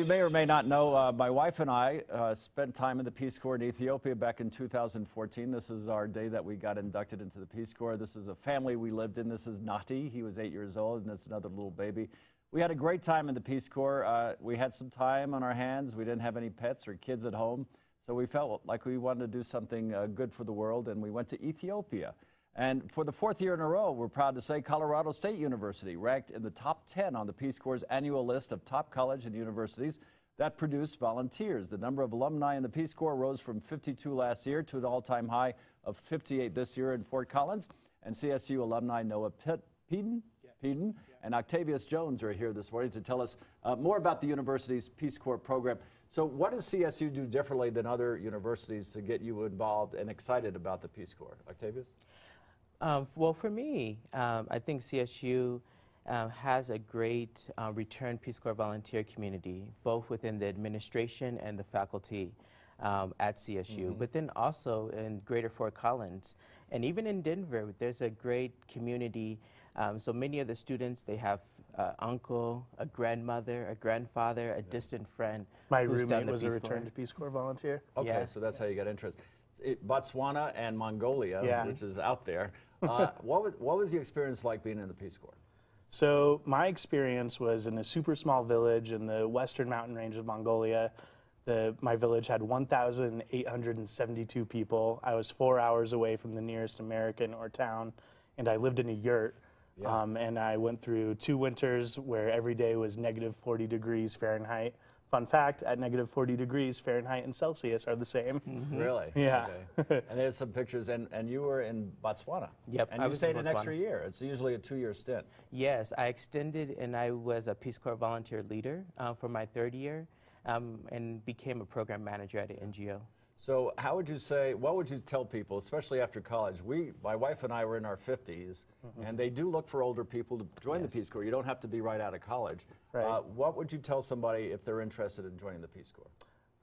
You may or may not know, my wife and I spent time in the Peace Corps in Ethiopia back in 2014. This is our day that we got inducted into the Peace Corps. This is a family we lived in. This is Nati. He was 8 years old, and that's another little baby. We had a great time in the Peace Corps. We had some time on our hands. We didn't have any pets or kids at home, so we felt like we wanted to do something good for the world, and we went to Ethiopia. And for the fourth year in a row, we're proud to say Colorado State University ranked in the top 10 on the Peace Corps' annual list of top college and universities that produce volunteers. The number of alumni in the Peace Corps rose from 52 last year to an all-time high of 58 this year in Fort Collins. And CSU alumni Noah Peden and Octavius Jones are here this morning to tell us more about the university's Peace Corps program. So what does CSU do differently than other universities to get you involved and excited about the Peace Corps? Octavius? Well, for me, I think CSU has a great return Peace Corps volunteer community, both within the administration and the faculty at CSU, but then also in Greater Fort Collins. And even in Denver, there's a great community. So many of the students, they have an uncle, a grandmother, a grandfather, a distant friend. My roommate was a returned Peace Corps volunteer. Okay, so that's how you got interested. Botswana and Mongolia, which is out there. What was the experience like being in the Peace Corps? So my experience was in a super small village in the western mountain range of Mongolia. My village had 1,872 people. I was 4 hours away from the nearest American or town, and I lived in a yurt. And I went through 2 winters where every day was negative 40 degrees Fahrenheit. Fun fact, at negative 40 degrees Fahrenheit and Celsius are the same. Really? Yeah. Okay. And there's some pictures, and you were in Botswana. Yep. And you stayed an extra year. It's usually a 2-year stint. Yes, I extended, and I was a Peace Corps volunteer leader for my 3rd year and became a program manager at an NGO. So how would you say, what would you tell people, especially after college? My wife and I were in our 50s, and they do look for older people to join the Peace Corps. You don't have to be right out of college. Right. What would you tell somebody if they're interested in joining the Peace Corps?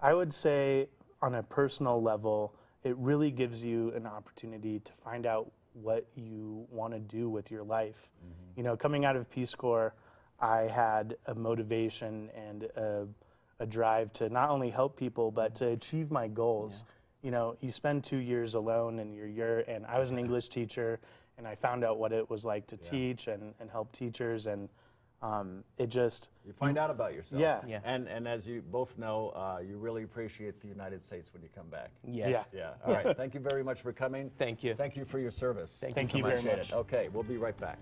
I would say on a personal level, it really gives you an opportunity to find out what you want to do with your life. You know, coming out of Peace Corps, I had a motivation and a drive to not only help people, but to achieve my goals. You know, you spend 2 years alone in your yurt, and I was an English teacher, and I found out what it was like to teach and help teachers, and it just... You find out about yourself. Yeah. And as you both know, you really appreciate the United States when you come back. Yes. Yeah. All right. Thank you very much for coming. Thank you. Thank you for your service. Thank you so very much. Okay, we'll be right back.